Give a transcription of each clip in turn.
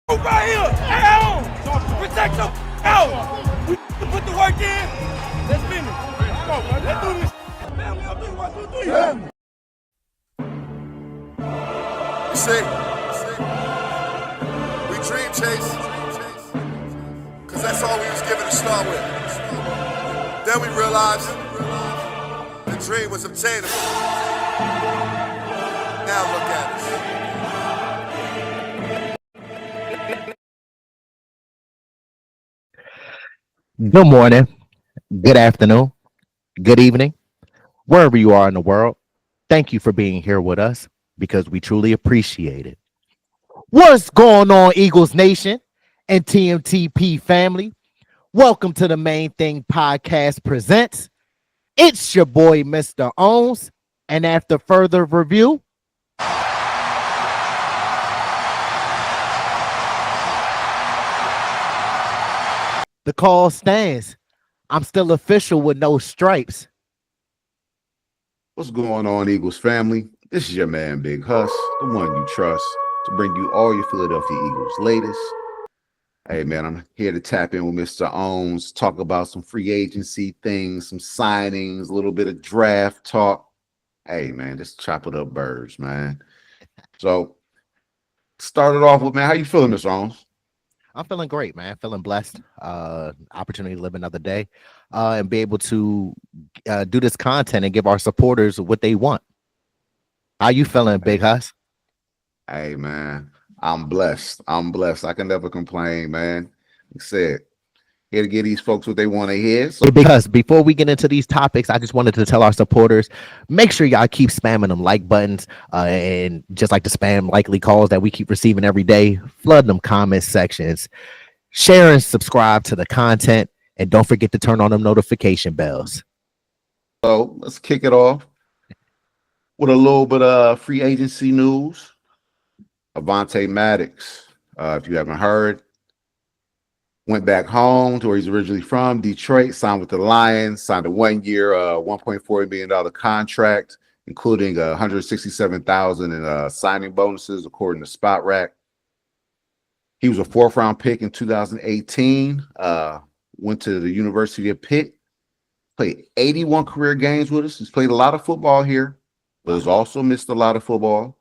Right here, down. Protect your out. We put the work in. Let's finish. Let's do this. Family, I'll do 1, 2, 3. You see, we dream chase, cause that's all we was given to start with. Then we realized the dream was obtainable. Now look at us. Good morning, good afternoon, good evening, wherever you are in the world. Thank you for being here with us because we truly appreciate it. What's going on, Eagles Nation and TMTP family? Welcome to the Main Thing Podcast presents. It's your boy, Mr. Owens. And after further review, the call stands. I'm still official with no stripes. What's going on, Eagles family? This is your man, Big Huss, the one you trust, to bring you all your Philadelphia Eagles latest. Hey, man, I'm here to tap in with Mr. Owens, talk about some free agency things, some signings, a little bit of draft talk. Hey, man, just chop it up birds, man. So, started off with, man, how you feeling, Mr. Owens? I'm feeling great, man. Feeling blessed. Opportunity to live another day and be able to do this content and give our supporters what they want. How you feeling, Big Huss? Hey, man, I'm blessed. I can never complain, man. Like I said, here to get these folks what they want to hear. So Because before we get into these topics, I just wanted to tell our supporters, make sure y'all keep spamming them like buttons and just like the spam likely calls that we keep receiving every day, flood them comment sections, share and subscribe to the content, and don't forget to turn on them notification bells. So let's kick it off with a little bit of free agency news. Avonte Maddox, if you haven't heard, went back home to where he's originally from, Detroit, signed with the Lions, signed a 1-year, $1.4 million contract, including $167,000 in signing bonuses, according to Spot Rack. He was a 4th-round pick in 2018, went to the University of Pitt, played 81 career games with us. He's played a lot of football here, but has also missed a lot of football.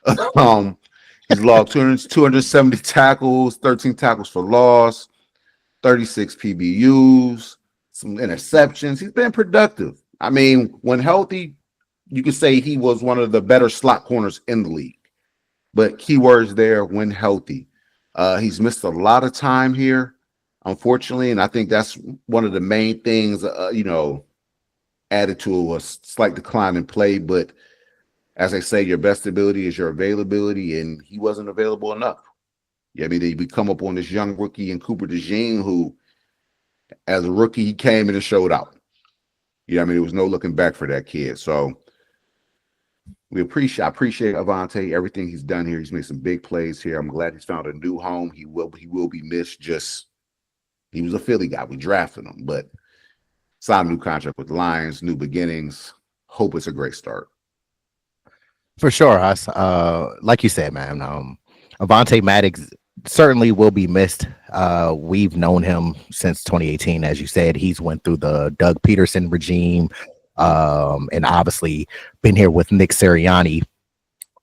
He's logged 270 tackles, 13 tackles for loss, 36 PBUs, some interceptions. He's been productive. I mean, when healthy, you could say he was one of the better slot corners in the league. But keywords there, when healthy. He's missed a lot of time here, unfortunately, and I think that's one of the main things, added to a slight decline in play. But as I say, your best ability is your availability, and he wasn't available enough. Yeah, I mean, we come up on this young rookie in Cooper DeJean, who, as a rookie, he came in and showed out. Yeah, I mean, there was no looking back for that kid. So I appreciate Avonte, everything he's done here. He's made some big plays here. I'm glad he's found a new home. He will be missed. He was a Philly guy. We drafted him, but signed a new contract with the Lions, new beginnings. Hope it's a great start. For sure, Huss. Like you said, man, Avonte Maddox certainly will be missed. We've known him since 2018. As you said, he's went through the Doug Peterson regime and obviously been here with Nick Sirianni.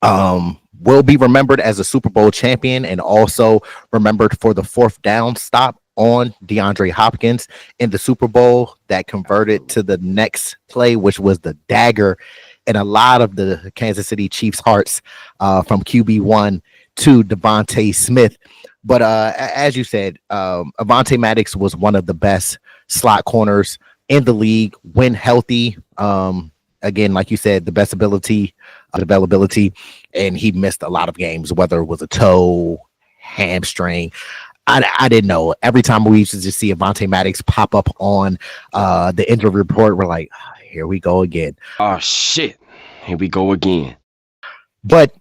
Will be remembered as a Super Bowl champion and also remembered for the 4th down stop on DeAndre Hopkins in the Super Bowl that converted to the next play, which was the dagger in a lot of the Kansas City Chiefs' hearts from QB1 to Devontae Smith. But as you said, Avonte Maddox was one of the best slot corners in the league when healthy. Again, like you said, the best availability, and he missed a lot of games, whether it was a toe, hamstring. I didn't know. Every time we used to just see Avonte Maddox pop up on the injury report, we're like, here we go again. Oh, shit. Here we go again. But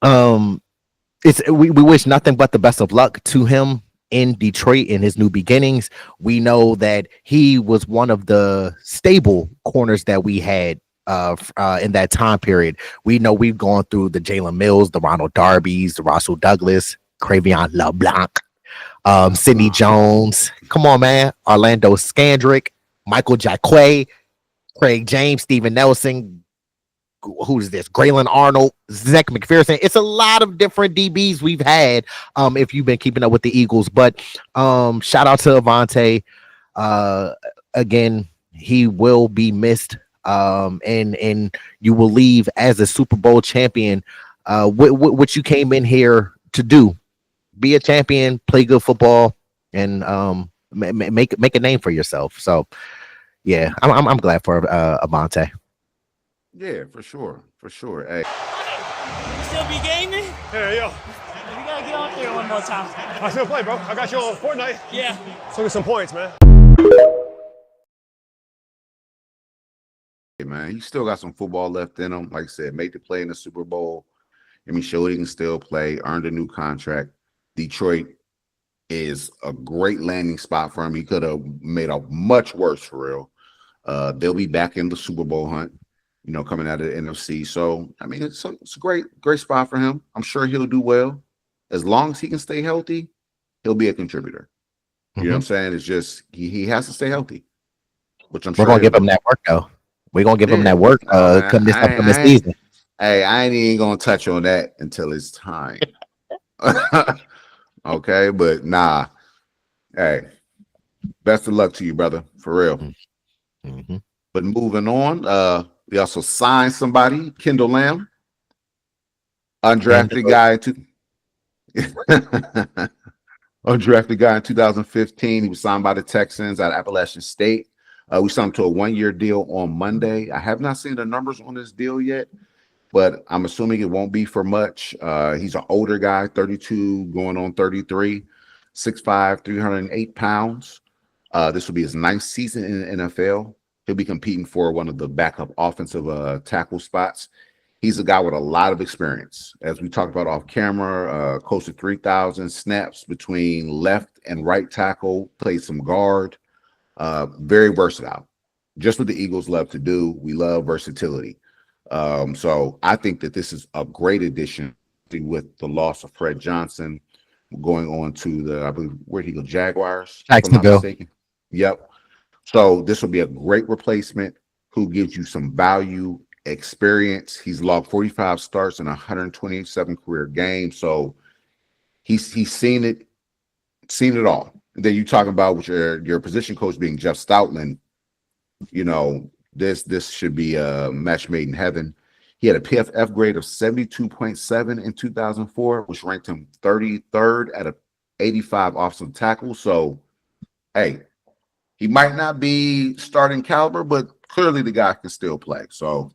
we wish nothing but the best of luck to him in Detroit in his new beginnings. We know that he was one of the stable corners that we had in that time period. We know we've gone through the Jalen Mills, the Ronald Darbys, the Russell Douglas, Cravion LeBlanc, Sidney Jones. Come on, man. Orlando Scandrick, Michael Jacquet, Craig James, Steven Nelson. Who's this? Graylin Arnold, Zach McPherson. It's a lot of different DBs we've had. If you've been keeping up with the Eagles, but shout out to Avonte. Again, he will be missed. And you will leave as a Super Bowl champion. What you came in here to do, be a champion, play good football, and make a name for yourself. So, yeah, I'm glad for Avonte. Yeah, for sure. Hey, You still be gaming? Yeah, yo. You gotta get out there one more time. I still play, bro. I got you on Fortnite. Yeah. So get some points, man. man, he still got some football left in him. Like I said, made the play in the Super Bowl. I mean, showed he can still play, earned a new contract. Detroit is a great landing spot for him. He could have made a much worse for real. They'll be back in the Super Bowl hunt, coming out of the NFC. So, I mean, it's a great spot for him. I'm sure he'll do well. As long as he can stay healthy, he'll be a contributor. You know what I'm saying? It's just he has to stay healthy, which I'm sure we're gonna give him that work though. We're gonna give him that work come this upcoming season. Hey, I ain't even gonna touch on that until it's time. Okay, but nah. Hey, best of luck to you, brother, for real. Mm-hmm. But moving on, we also signed somebody, Kendall Lamb, undrafted guy undrafted guy in 2015. He was signed by the Texans at Appalachian State. We signed him to a 1-year deal on Monday. I have not seen the numbers on this deal yet, but I'm assuming it won't be for much. He's an older guy, 32, going on 33, 6'5", 308 pounds. This will be his 9th season in the NFL. He'll be competing for one of the backup offensive tackle spots. He's a guy with a lot of experience. As we talked about off camera, close to 3,000 snaps between left and right tackle, played some guard. Very versatile. Just what the Eagles love to do. We love versatility. So I think that this is a great addition with the loss of Fred Johnson going on to the, I believe, where'd he go? Jaguars? Jacksonville. Yep. So this will be a great replacement who gives you some value, experience. He's logged 45 starts in 127 career games. So he's seen it all. And then you talk about with your position coach being Jeff Stoutland, this should be a match made in heaven. He had a PFF grade of 72.7 in 2004, which ranked him 33rd out of 85 offensive tackles. So, hey, he might not be starting caliber, but clearly the guy can still play. So,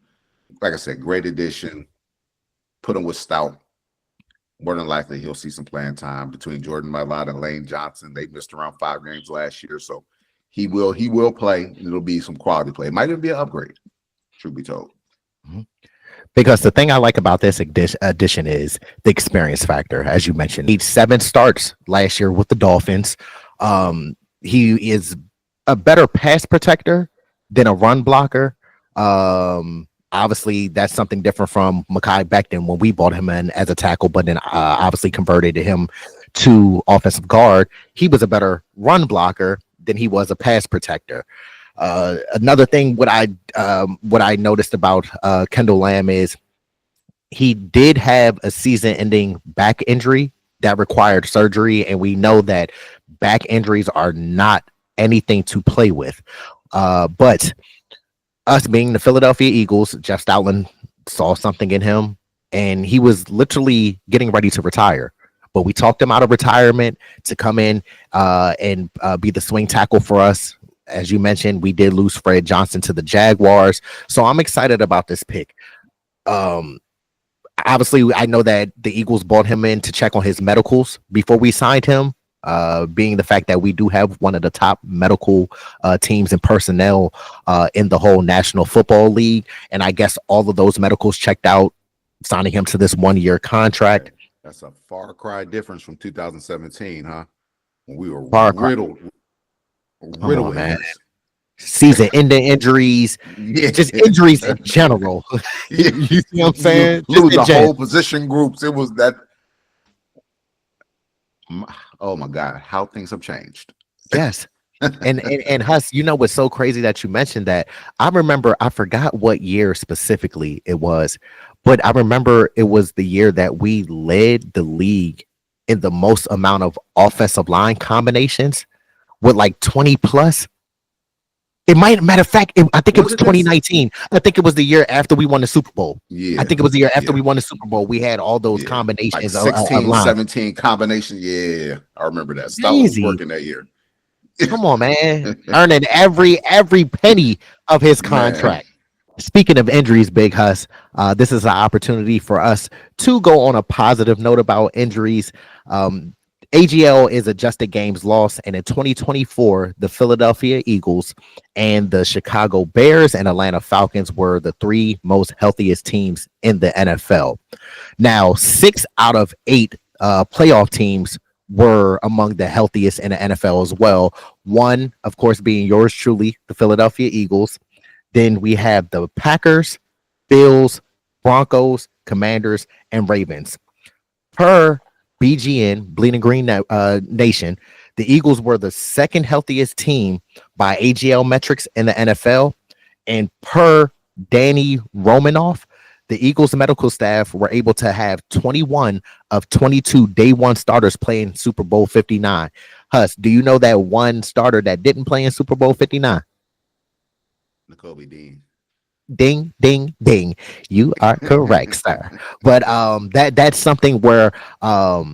like I said, great addition. Put him with Stout. More than likely, he'll see some playing time between Jordan Mailata and Lane Johnson. They missed around 5 games last year, so he will play, and it'll be some quality play. It might even be an upgrade, truth be told. Because the thing I like about this addition is the experience factor, as you mentioned. He had 7 starts last year with the Dolphins. He is a better pass protector than a run blocker. Obviously, that's something different from Mekhi Becton when we bought him in as a tackle, but then obviously converted him to offensive guard. He was a better run blocker than he was a pass protector. Another thing, what I noticed about Kendall Lamb is he did have a season-ending back injury that required surgery, and we know that back injuries are not anything to play with. But us being the Philadelphia Eagles, Jeff Stoutland saw something in him, and he was literally getting ready to retire. But we talked him out of retirement to come in and be the swing tackle for us. As you mentioned, we did lose Fred Johnson to the Jaguars. So I'm excited about this pick. Obviously, I know that the Eagles brought him in to check on his medicals before we signed him, being the fact that we do have one of the top medical teams and personnel in the whole National Football League. And I guess all of those medicals checked out, signing him to this 1-year contract. That's a far cry difference from 2017, huh? When we were riddled with man. Season-ending injuries, just injuries in general. You see what I'm saying? Lose the whole position groups. It was that. Oh my God, how things have changed. Yes. And Huss, you know what's so crazy that you mentioned that? I remember, I forgot what year specifically it was, but I remember it was the year that we led the league in the most amount of offensive line combinations with like 20 plus. It might, matter of fact, I think it Was was it this? 2019. I think it was the year after we won the Super Bowl. Yeah. I think it was the year after Yeah. we won the Super Bowl. We had all those Yeah. Like combinations of 16, lines. 17 combination. Yeah, I remember that. Stout was Crazy. working that year. Come on, man. Earning every penny of his Man. contract. Speaking of injuries, Big Huss, this is an opportunity for us to go on a positive note about injuries. AGL is adjusted games lost, and in 2024, the Philadelphia Eagles and the Chicago Bears and Atlanta Falcons were the three most healthiest teams in the NFL. Now, 6 out of 8 playoff teams were among the healthiest in the NFL as well. One, of course, being yours truly, the Philadelphia Eagles. Then we have the Packers, Bills, Broncos, Commanders, and Ravens. Per BGN, Bleeding Green Nation, the Eagles were the second healthiest team by AGL metrics in the NFL. And per Danny Romanoff, the Eagles medical staff were able to have 21 of 22 day one starters playing Super Bowl 59. Huss, do you know that one starter that didn't play in Super Bowl 59? N'Kobe Dean. Ding, ding, ding. You are correct, sir. But that's something where I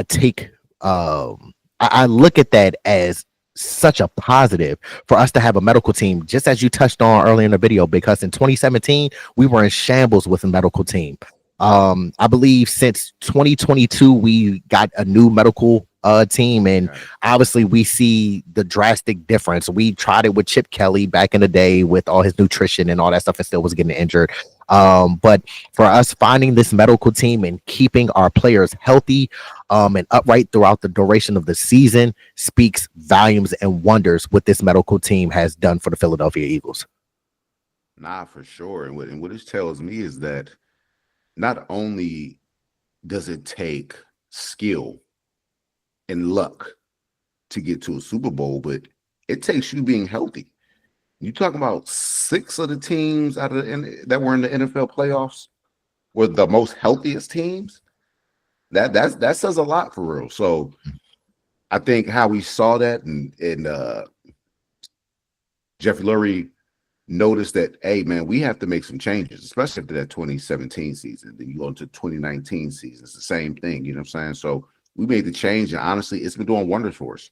take I look at that as such a positive for us to have a medical team, just as you touched on earlier in the video, because in 2017 we were in shambles with a medical team. I believe since 2022 we got a new medical team, and obviously we see the drastic difference. We tried it with Chip Kelly back in the day with all his nutrition and all that stuff and still was getting injured. But for us finding this medical team and keeping our players healthy and upright throughout the duration of the season speaks volumes and wonders what this medical team has done for the Philadelphia Eagles. Nah, for sure. And what this tells me is that not only does it take skill and luck to get to a Super Bowl, but it takes you being healthy. You talking about 6 of the teams out of that were in the NFL playoffs were the most healthiest teams. That says a lot for real. So I think how we saw that and Jeffrey Lurie noticed that, hey man, we have to make some changes, especially after that 2017 season. Then you go into 2019 season, it's the same thing, you know what I'm saying? So we made the change, and honestly, it's been doing wonders for us.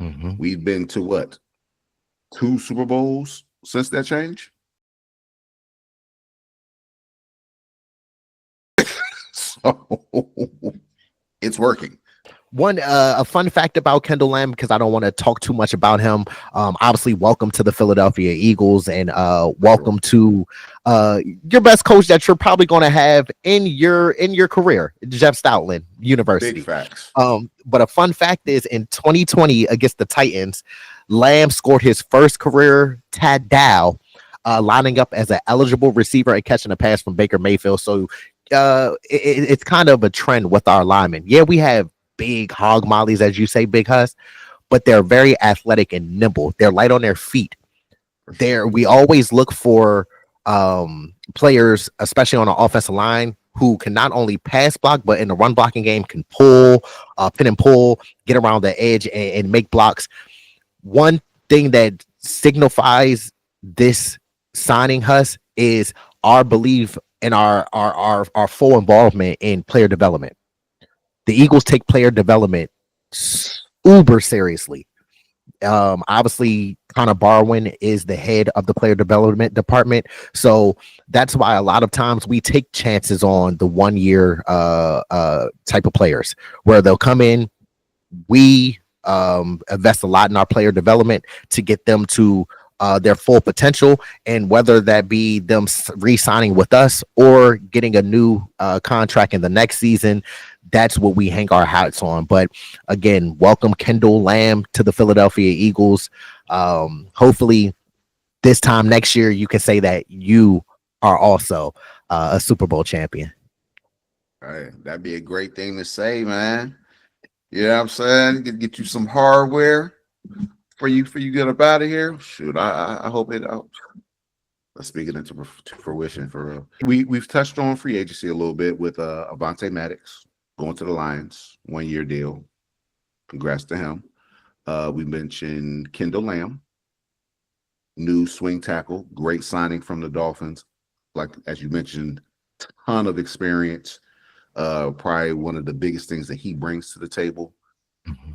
Mm-hmm. We've been to what? 2 Super Bowls since that change? So it's working. One a fun fact about Kendall Lamb, because I don't want to talk too much about him. Obviously, welcome to the Philadelphia Eagles, and welcome to your best coach that you're probably going to have in your career, Jeff Stoutland University. Big facts. But a fun fact is, in 2020 against the Titans, Lamb scored his first career touchdown, lining up as an eligible receiver and catching a pass from Baker Mayfield. So it's kind of a trend with our linemen. Yeah, we have big hog mollies, as you say, Big Huss, but they're very athletic and nimble. They're light on their feet. We always look for players, especially on the offensive line, who can not only pass block, but in the run blocking game can pull, pin and pull, get around the edge and make blocks. One thing that signifies this signing, Huss, is our belief in our full involvement in player development. The Eagles take player development uber seriously. Obviously, Connor Barwin is the head of the player development department, so that's why a lot of times we take chances on the 1 year type of players where they'll come in. We invest a lot in our player development to get them to their full potential, and whether that be them re-signing with us or getting a new contract in the next season, that's what we hang our hats on. But again, welcome Kendall Lamb to the Philadelphia Eagles. Hopefully this time next year you can say that you are also a Super Bowl champion. Hey, that'd be a great thing to say, man. You know what I'm saying? Get you some hardware for you get up out of here. Shoot, I hope it. Let's speak it into to fruition for real. We've touched on free agency a little bit with Avonte Maddox going to the Lions, 1 year deal. Congrats to him. We mentioned Kendall Lamb, new swing tackle, great signing from the Dolphins. Like as you mentioned, ton of experience. Probably one of the biggest things that he brings to the table.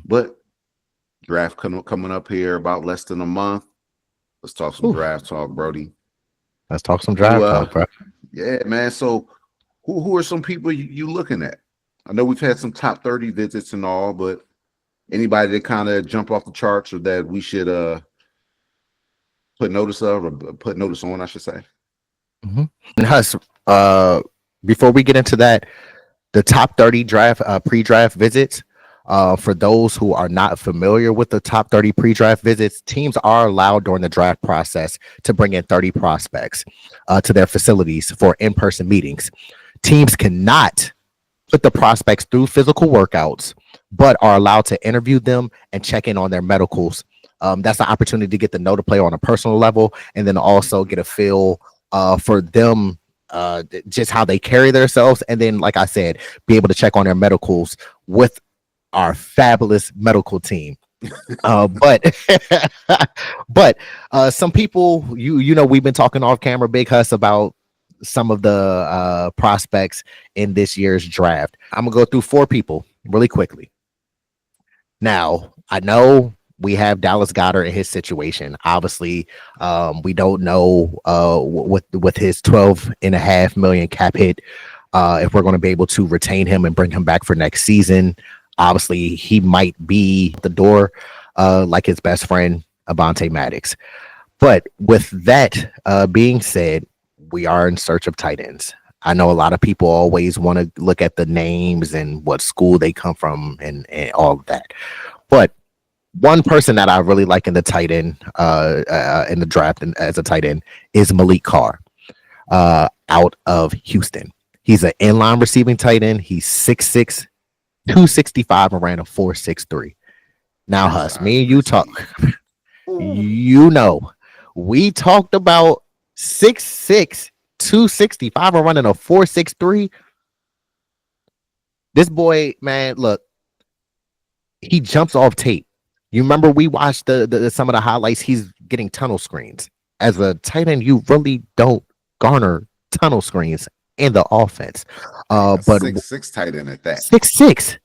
But draft coming up here about less than a month. Let's talk some draft talk, Brody. Let's talk some draft talk, bro. Yeah, man. So who are some people you looking at? I know we've had some top 30 visits and all, but anybody that kind of jump off the charts or that we should put notice of or put notice on, I should say. Mm-hmm. And Huss, before we get into that, the top 30 draft pre-draft visits. For those who are not familiar with the top 30 pre-draft visits, teams are allowed during the draft process to bring in 30 prospects to their facilities for in-person meetings. Teams cannot put the prospects through physical workouts, but are allowed to interview them and check in on their medicals. That's an opportunity to get to know the player on a personal level, and then also get a feel for them, just how they carry themselves, and then, like I said, be able to check on their medicals with our fabulous medical team. But some people, you know, we've been talking off camera, Big Huss, about some of the prospects in this year's draft. I'm gonna go through 4 people really quickly. Now, I know we have Dallas Goedert in his situation. Obviously, we don't know with his $12.5 million cap hit, if we're going to be able to retain him and bring him back for next season. Obviously, he might be the door, like his best friend, Avonte Maddox. But with that being said, we are in search of tight ends. I know a lot of people always want to look at the names and what school they come from and all of that. But one person that I really like in the tight end, in the draft and as a tight end, is Malik Carr, out of Houston. He's an inline receiving tight end. He's 6'6", 265, and ran a 4.63. Now, Huss, me and you talk. You know, we talked about 6'6", 265, and running a 4.63. This boy, man, look, he jumps off tape. You remember we watched the some of the highlights. He's getting tunnel screens. As a tight end, you really don't garner tunnel screens in the offense. But 6'6" tight end at that. 6'6".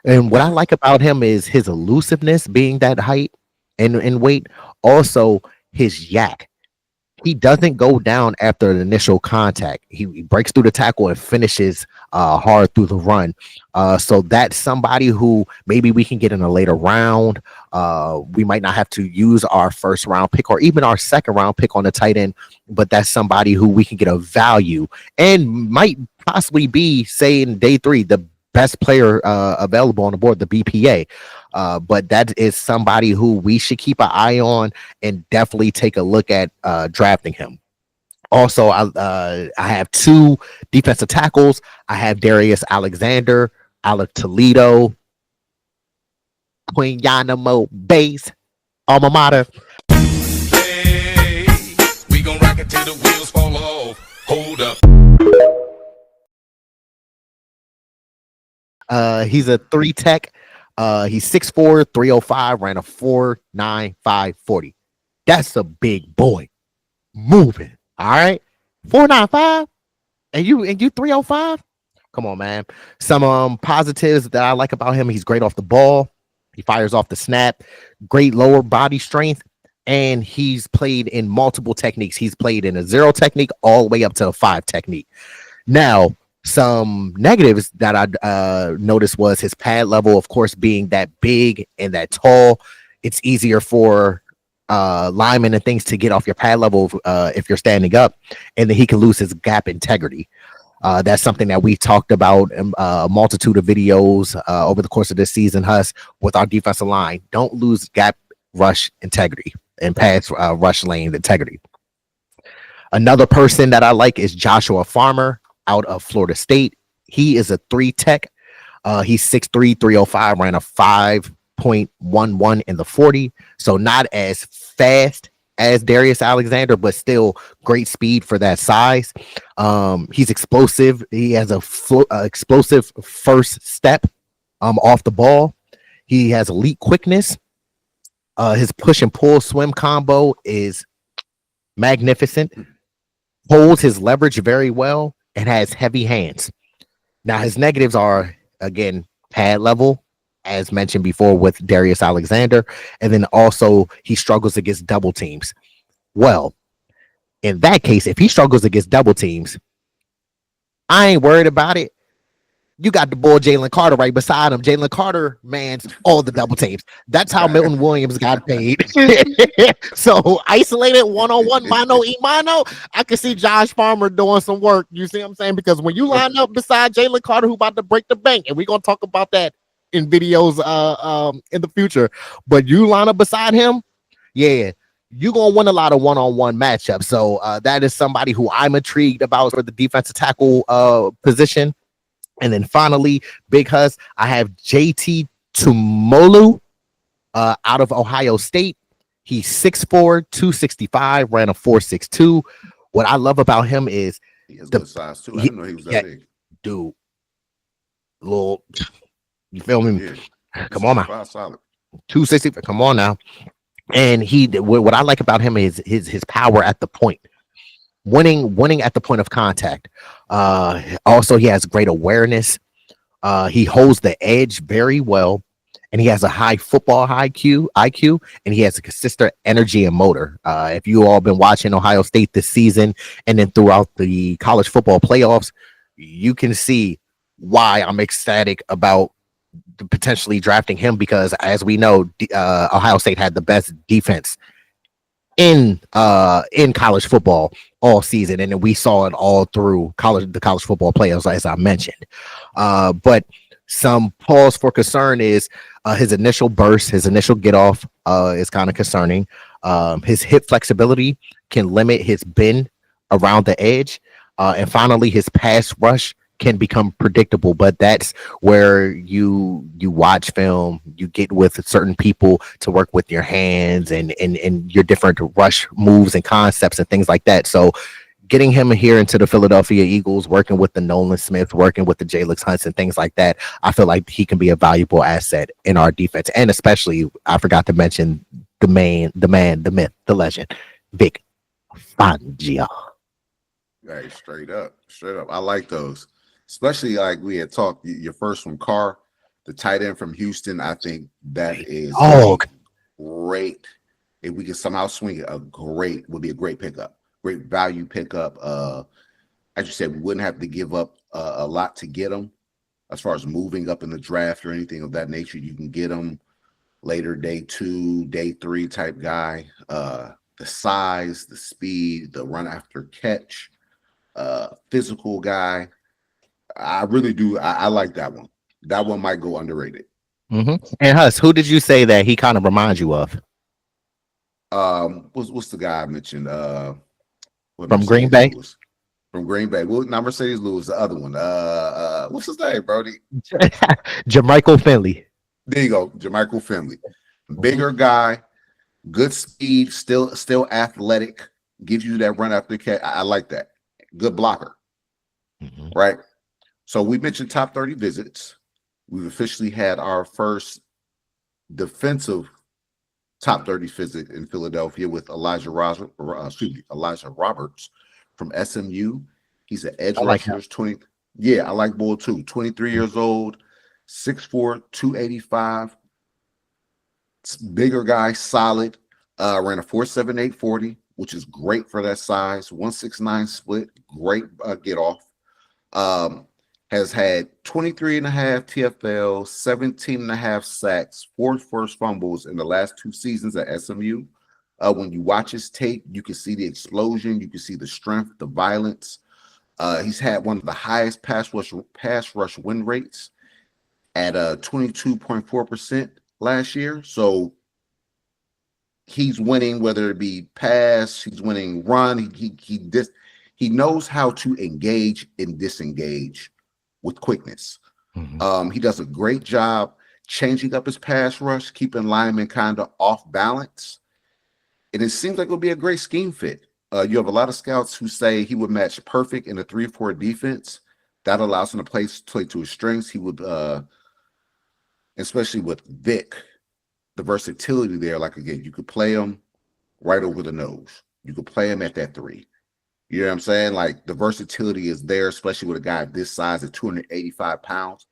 And what I like about him is his elusiveness, being that height and weight. Also, his yak. He doesn't go down after the initial contact. He breaks through the tackle and finishes hard through the run. So that's somebody who maybe we can get in a later round. We might not have to use our first round pick or even our second round pick on the tight end, but that's somebody who we can get a value and might possibly be, say, in day 3, the best player available on the board, the BPA. But that is somebody who we should keep an eye on and definitely take a look at drafting him. Also, I have 2 defensive tackles. I have Darius Alexander, Alec Toledo, Guantanamo Base, alma mater. Hey, we gon' rock it till the wheels fall off. Hold up. He's a 3 tech. He's 6'4", 305, ran a 4.95 40. That's a big boy moving. All right, 4.95, and you 305. Come on, man. Some positives that I like about him: he's great off the ball. He fires off the snap. Great lower body strength, and he's played in multiple techniques. He's played in a 0 technique all the way up to a 5 technique. Now, some negatives that I noticed was his pad level, of course, being that big and that tall. It's easier for linemen and things to get off your pad level if you're standing up, and then he can lose his gap integrity. That's something that we talked about in a multitude of videos over the course of this season, Huss, with our defensive line. Don't lose gap rush integrity and pass rush lane integrity. Another person that I like is Joshua Farmer out of Florida State. He is a 3 tech. He's 6'3", 305, ran a 5.11 in the 40. So not as fast as Darius Alexander, but still great speed for that size. He's explosive. He has a explosive first step off the ball. He has elite quickness. His push and pull swim combo is magnificent. Holds his leverage very well and has heavy hands. Now his negatives are, again, pad level, as mentioned before with Darius Alexander, and then also he struggles against double teams. Well, in that case, if he struggles against double teams, I ain't worried about it. You got the boy Jalen Carter right beside him. Jalen Carter mans all the double teams. That's how Milton Williams got paid. So isolated one-on-one, mano e mano, I can see Josh Farmer doing some work. You see what I'm saying? Because when you line up beside Jalen Carter, who about to break the bank, and we're gonna talk about that in videos in the future. But you line up beside him, yeah, you're gonna win a lot of one-on-one matchups. So that is somebody who I'm intrigued about for the defensive tackle position. And then finally, Big Hus, I have JT Tumolu out of Ohio State. He's 6'4", 265, ran a 4.62. What I love about him is he has good size too. I didn't know he was that big. Dude, little, you feel me? Yeah. Come on now. Solid. 260. Come on now. And what I like about him is his power at the point. Winning at the point of contact. Also, he has great awareness. He holds the edge very well, and he has a high football IQ, and he has a consistent energy and motor. If you all been watching Ohio State this season and then throughout the college football playoffs, you can see why I'm ecstatic about potentially drafting him, because as we know, Ohio State had the best defense in college football all season, and then we saw it all through the college football playoffs, as I mentioned. But some pause for concern is his initial burst, his initial get off is kind of concerning. His hip flexibility can limit his bend around the edge, and finally his pass rush can become predictable, but that's where you watch film, you get with certain people to work with your hands and your different rush moves and concepts and things like that. So getting him here into the Philadelphia Eagles, working with the Nolan Smith, working with the Jalix Hunts and things like that, I feel like he can be a valuable asset in our defense. And especially, I forgot to mention the man, the myth, the legend, Vic Fangio. Hey, straight up. I like those. Especially like we had talked, your first one, Carr, the tight end from Houston. I think that is great. If we can somehow swing it, would be a great pickup, great value pickup. As you said, we wouldn't have to give up a lot to get him. As far as moving up in the draft or anything of that nature, you can get him later, day 2, day 3 type guy. The size, the speed, the run after catch, physical guy. I really do. I like that one. That one might go underrated. Mm-hmm. And Huss, who did you say that he kind of reminds you of? What's the guy I mentioned? From Green Bay. Lewis. From Green Bay. Well, not Mercedes Lewis, the other one. What's his name, Brody? Jermichael Finley. There you go, Jermichael Finley. Bigger guy, good speed, still athletic. Gives you that run after catch. I like that. Good blocker. Mm-hmm. Right. So we mentioned top 30 visits. We've officially had our first defensive top 30 visit in Philadelphia with Elijah Roberts from SMU. He's an edge rusher. 20. Yeah, I like Bull too. 23 years old, 6'4", 285. Bigger guy, solid. Ran a 4.78 40, which is great for that size. 169 split, great get off. Has had 23.5 TFL, 17.5 sacks, 4 forced fumbles in the last 2 seasons at SMU. When you watch his tape, you can see the explosion, you can see the strength, the violence. He's had one of the highest pass rush win rates at 22.4% last year. So he's winning, whether it be pass, he's winning run. He knows how to engage and disengage with quickness. Mhm. He does a great job changing up his pass rush, keeping linemen kind of off balance. And it seems like it'll be a great scheme fit. You have a lot of scouts who say he would match perfect in a 3-4 defense. That allows him to play to his strengths. He would, especially with Vic, the versatility there. Like again, you could play him right over the nose. You could play him at that 3. You know what I'm saying? Like the versatility is there, especially with a guy this size at 285 pounds.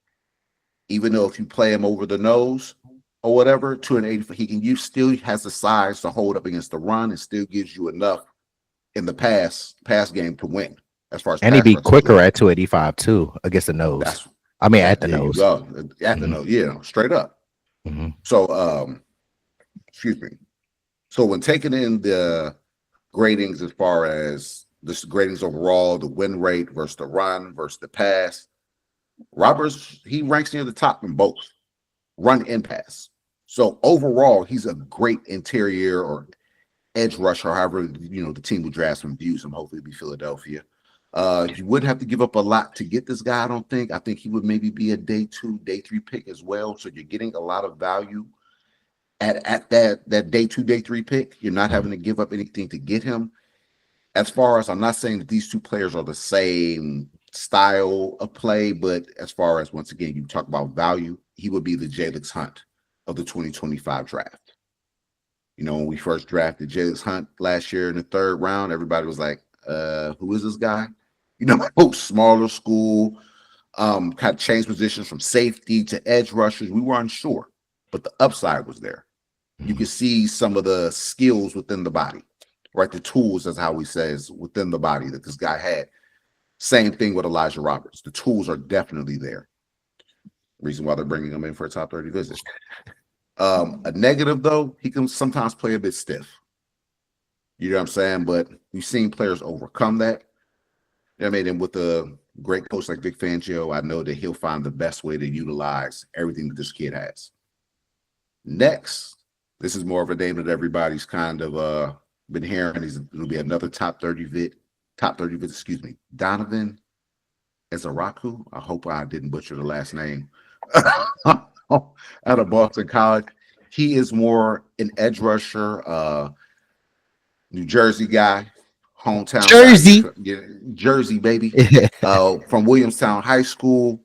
Even though if you play him over the nose or whatever, 285, he can use still has the size to hold up against the run and still gives you enough in the pass game to win as far as And he'd pass be rush is quicker left. at 285 too against the nose. That's I mean, at the there you nose. go. At the Mhm. nose, yeah, straight up. Mhm. So excuse me. So when taking in the gradings as far as this gradings overall, the win rate versus the run versus the pass, Roberts, he ranks near the top in both run and pass. So overall, he's a great interior or edge rusher, however, the team who drafts him views him. Hopefully it'll be Philadelphia. You wouldn't have to give up a lot to get this guy, I don't think. I think he would maybe be a day 2, day 3 pick as well. So you're getting a lot of value at that day 2, day 3 pick. You're not having to give up anything to get him. As far as I'm not saying that these two players are the same style of play, but as far as once again, you talk about value, he would be the Jalen Hunt of the 2025 draft. When we first drafted Jalen Hunt last year in the 3rd round, everybody was like, who is this guy? Smaller school, kind of changed positions from safety to edge rushers. We were unsure, but the upside was there. You could see some of the skills within the body, right? The tools, as how he says, within the body that this guy had. Same thing with Elijah Roberts. The tools are definitely there. Reason why they're bringing him in for a top 30 visit. A negative, though, he can sometimes play a bit stiff. You know what I'm saying? But we've seen players overcome that. And with a great coach like Vic Fangio, I know that he'll find the best way to utilize everything that this kid has. Next, this is more of a name that everybody's kind of been hearing. It'll be another top 30 vid, Donovan Ezaraku. I hope I didn't butcher the last name. Out of Boston College. He is more an edge rusher, New Jersey guy, hometown Jersey. guy. Jersey, baby. From Williamstown High School,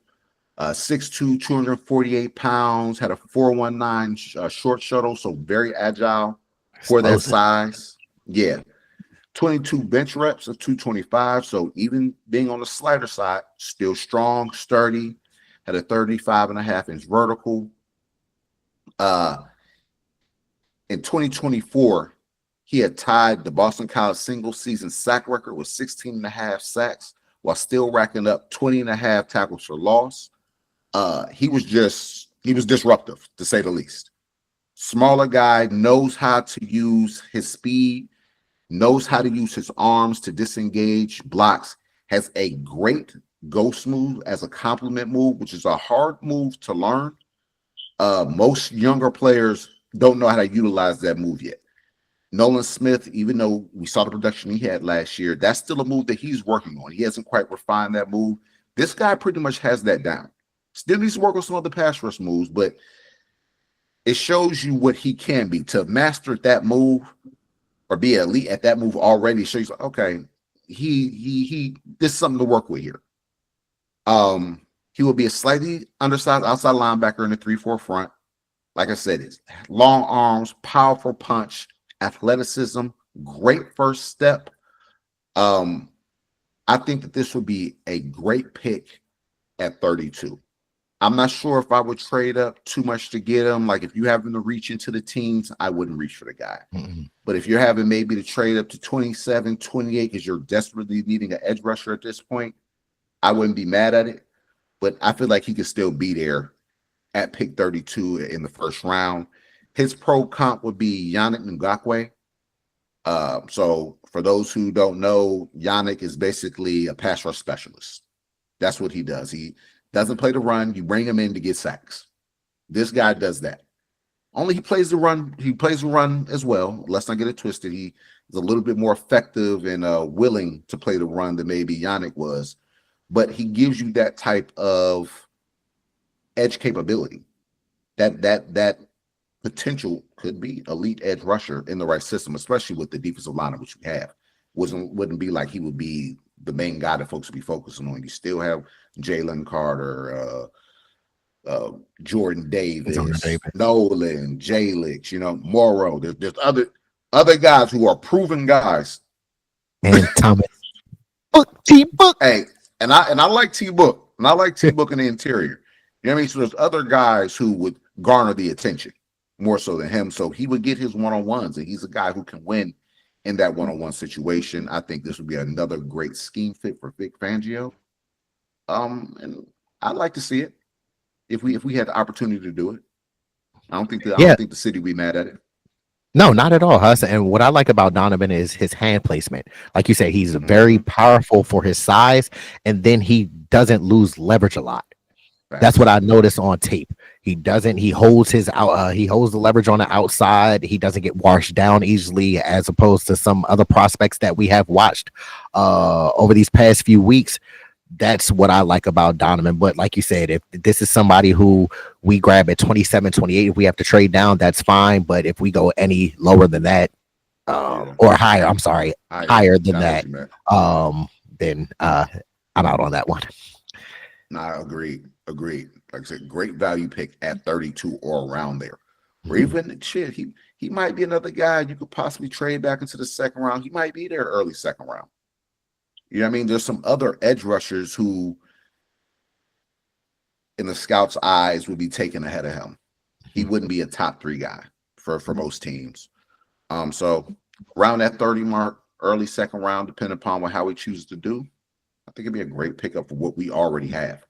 6'2", 248 pounds, had a 4.19 short shuttle, so very agile for that size. Yeah. 22 bench reps of 225, so even being on the slighter side, still strong, sturdy, had a 35.5-inch vertical. In 2024, he had tied the Boston College single season sack record with 16.5 sacks while still racking up 20.5 tackles for loss. He was disruptive, to say the least. Smaller guy, knows how to use his speed, knows how to use his arms to disengage blocks, has a great ghost move as a complement move, which is a hard move to learn. Most younger players don't know how to utilize that move yet. Nolan Smith, even though we saw the production he had last year, that's still a move that he's working on. He hasn't quite refined that move. This guy pretty much has that down. Still needs to work on some other pass rush moves, but it shows you what he can be. To master that move or be elite at that move already shows you, okay, there's something to work with here. He will be a slightly undersized outside linebacker in the 3-4 front. Like I said, it's long arms, powerful punch, athleticism, great first step. I think that this would be a great pick at 32. I'm not sure if I would trade up too much to get him. Like if you happen to reach into the teens, I wouldn't reach for the guy. But if you're having maybe to trade up to 27, 28 because you're desperately needing an edge rusher at this point, I wouldn't be mad at it. But I feel like he could still be there at pick 32 in the first round. His pro comp would be Yannick Ngakoue. So for those who don't know, Yannick is basically a pass rush specialist. That's what he does. He doesn't play the run. You bring him in to get sacks. This guy does that. Only he plays the run. He plays the run as well. Let's not get it twisted. He is a little bit more effective and willing to play the run than maybe Yannick was. but he gives you that type of edge capability. That potential could be elite edge rusher in the right system, especially with the defensive line which we have. Wouldn't be like he would be the main guy that folks would be focusing on. You still have Jalen Carter, Jordan Davis, Nolan, Jalix, Morrow. There's other guys who are proven guys. And Thomas T Book. Hey, and I like T Book, and I like T Book in the interior. You know what I mean? So there's other guys who would garner the attention more so than him. So he would get his one-on-ones, and he's a guy who can win in that one-on-one situation. I think this would be another great scheme fit for Vic Fangio. And I'd like to see it if we had the opportunity to do it. I don't think the city would be mad at it. No, not at all, Huss. And what I like about Donovan is his hand placement. Like you said, he's very powerful for his size, and then he doesn't lose leverage a lot. That's what I noticed on tape. He holds the leverage on the outside. He doesn't get washed down easily, as opposed to some other prospects that we have watched over these past few weeks. That's what I like about Donovan. But like you said, if this is somebody who we grab at 27, 28, if we have to trade down, that's fine. But if we go any lower than that, or higher, I'm sorry, higher than that, then I'm out on that one. Nah, agreed. Like I said, great value pick at 32 or around there. Or even shit, he might be another guy you could possibly trade back into the second round. He might be there early second round. You know what I mean? There's some other edge rushers who, in the scouts' eyes, would be taken ahead of him. He wouldn't be a top 3 guy for most teams. So around that 30 mark, early second round, depending upon how he chooses to do, I think it'd be a great pickup for what we already have.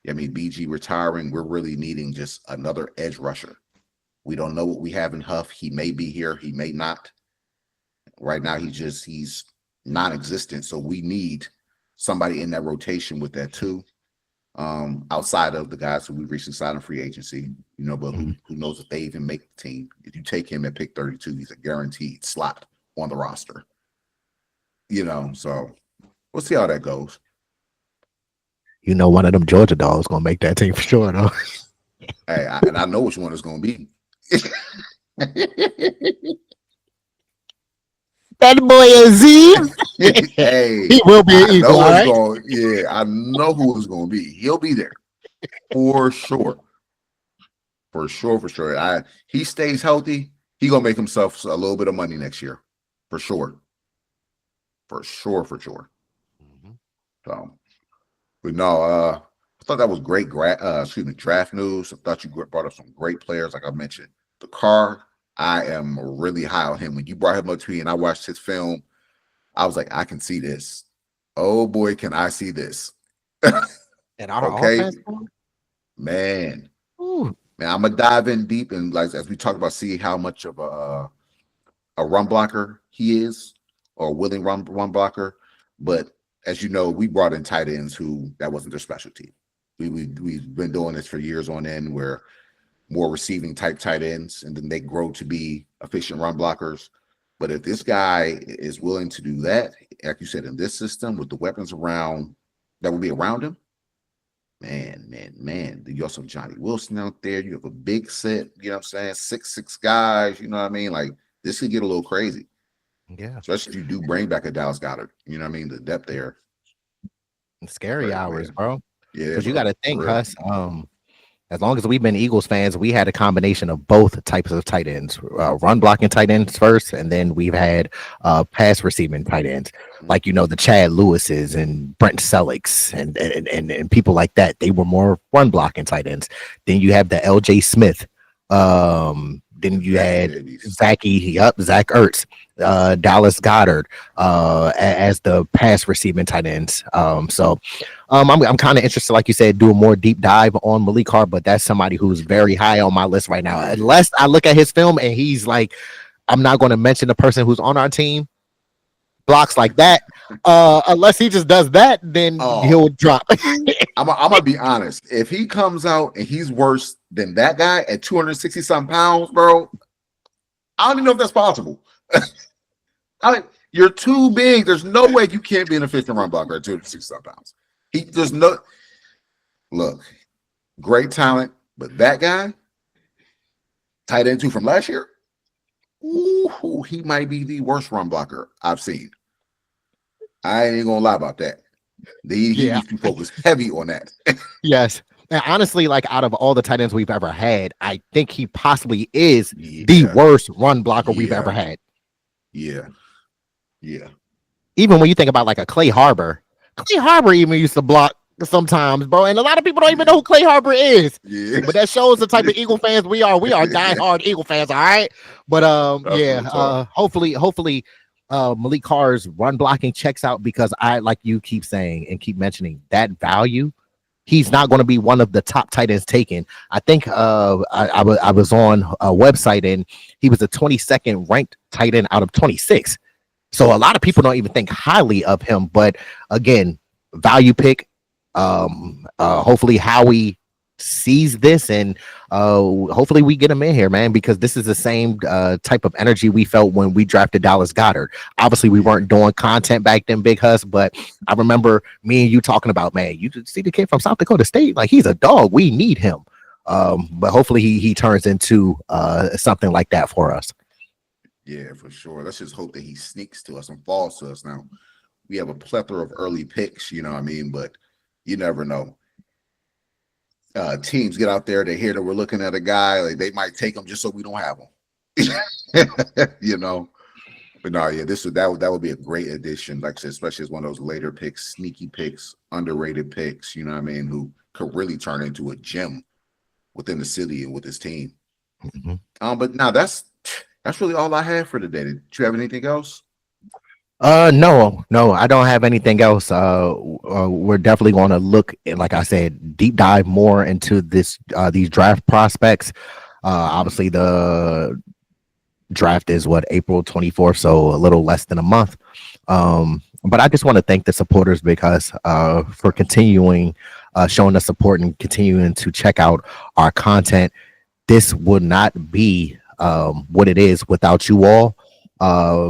I mean, BG retiring, we're really needing just another edge rusher. We don't know what we have in Huff. He may be here, he may not. Right now, he's non-existent. So we need somebody in that rotation with that too. Outside of the guys who we recently signed in free agency, but who knows if they even make the team. If you take him at pick 32, he's a guaranteed slot on the roster. So we'll see how that goes. One of them Georgia dogs gonna make that team for sure, though. Hey, I know which one it's gonna be. That boy Azeem. Hey, he will be an Eagle. Right? I know who it's gonna be. He'll be there for sure. For sure. He stays healthy, he gonna make himself a little bit of money next year. For sure. So, but no, I thought that was great. Draft news. I thought you brought up some great players, like I mentioned. The car, I am really high on him. When you brought him up to me and I watched his film, I was like, I can see this. Oh boy, can I see this? And okay, man, I'm gonna dive in deep and as we talk about, see how much of a run blocker he is, or willing run blocker. But as you know, we brought in tight ends who that wasn't their specialty. We've been doing this for years on end, where more receiving type tight ends, and then they grow to be efficient run blockers. But if this guy is willing to do that, like you said, in this system with the weapons around that will be around him, man. You also have Johnny Wilson out there. You have a big set, 6'6" guys, you know what I mean? Like, this could get a little crazy. Yeah. Especially if you do bring back a Dallas Goedert. You know what I mean? The depth there. Scary hours, bro. Yeah. Because you got to think, Huss, as long as we've been Eagles fans, we had a combination of both types of tight ends, run blocking tight ends first, and then we've had pass receiving tight ends, like the Chad Lewises and Brent Sellicks and people like that. They were more run blocking tight ends. Then you have the LJ Smith. Then you had Zach Ertz, Dallas Goedert as the pass receiving tight ends. So I'm kind of interested, like you said, do a more deep dive on Malik Hart, but that's somebody who's very high on my list right now. Unless I look at his film and he's like, I'm not going to mention the person who's on our team, blocks like that. Unless he just does that, then he'll drop. I'm gonna be honest. If he comes out and he's worse than that guy at 260-something pounds, bro, I don't even know if that's possible. You're too big. There's no way you can't be an efficient run blocker at 260-something pounds. He just no look, great talent, but that guy, tight end 2 from last year, ooh, he might be the worst run blocker I've seen. I ain't gonna lie about that. He needs to focus heavy on that. Yes. And honestly, like out of all the tight ends we've ever had, I think he possibly is Yeah. the worst run blocker we've ever had. Yeah. Yeah. Even when you think about like a Clay Harbor even used to block sometimes, bro. And a lot of people don't even know who Clay Harbor is. Yeah. But that shows the type of Eagle fans we are. We are diehard Eagle fans, all right? But hopefully Malik Carr's run blocking checks out, because I, like you keep saying and keep mentioning, that value, he's not going to be one of the top tight ends taken. I think I was on a website and he was a 22nd ranked tight end out of 26. So a lot of people don't even think highly of him. But again, value pick. Hopefully Howie sees this, and hopefully we get him in here, man, because this is the same type of energy we felt when we drafted Dallas Goedert. Obviously we weren't doing content back then, Big Hus, but I remember me and you talking about, man, you see the kid from South Dakota State, like he's a dog, we need him. But hopefully he turns into something like that for us. Yeah, for sure. Let's just hope that he sneaks to us and falls to us. Now we have a plethora of early picks, you know what I mean, but you never know. Teams get out there, they hear that we're looking at a guy, like they might take him just so we don't have him. You know. But no, yeah, that would be a great addition, like I said, especially as one of those later picks, sneaky picks, underrated picks, you know what I mean, who could really turn into a gem within the city and with his team. Mm-hmm. But now that's really all I have for today. Did you have anything else? No, I don't have anything else. We're definitely going to look, like I said, deep dive more into these draft prospects. Obviously the draft is April 24th, so a little less than a month. But I just want to thank the supporters, because for continuing showing us support and continuing to check out our content. This would not be what it is without you all.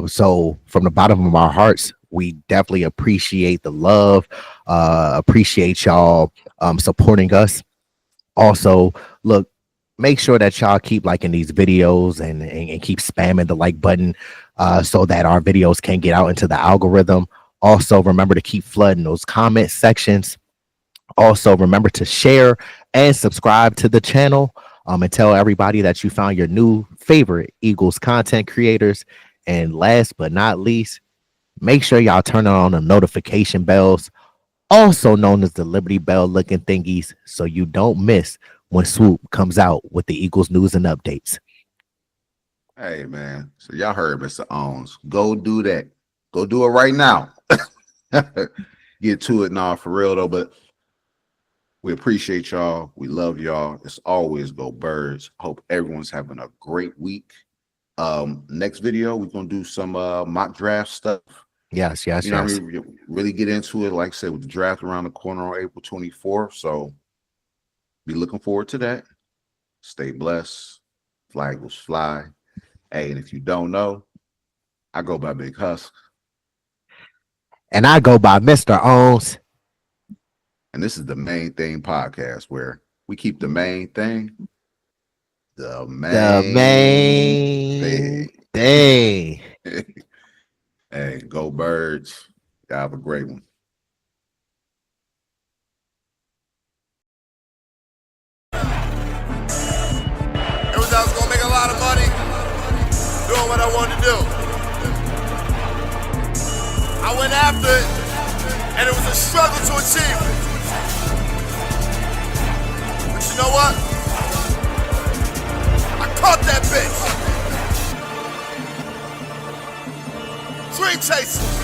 So from the bottom of our hearts, we definitely appreciate the love, appreciate y'all supporting us. Also, look, make sure that y'all keep liking these videos and keep spamming the like button so that our videos can get out into the algorithm. Also, remember to keep flooding those comment sections. Also, remember to share and subscribe to the channel, and tell everybody that you found your new favorite Eagles content creators. And last but not least, make sure y'all turn on the notification bells, also known as the Liberty Bell looking thingies, so you don't miss when Swoop comes out with the Eagles news and updates. Hey, man. So y'all heard Mr. Owens. Go do that. Go do it right now. Get to it now, for real, though. But we appreciate y'all. We love y'all. As always, go Birds. Hope everyone's having a great week. Next video, we're going to do some mock draft stuff. Yes. You know what I mean? Really get into it, like I said, with the draft around the corner on April 24th. So be looking forward to that. Stay blessed. Flag will fly. Hey, and if you don't know, I go by Big Husk. And I go by Mr. Owens. And this is the Main Thing podcast, where we keep the main thing the main thing. Hey, go Birds. Y'all have a great one. It was I was gonna make a lot of money doing what I wanted to do. I went after it, and it was a struggle to achieve it. But you know what? I caught that bitch. Dream chasing.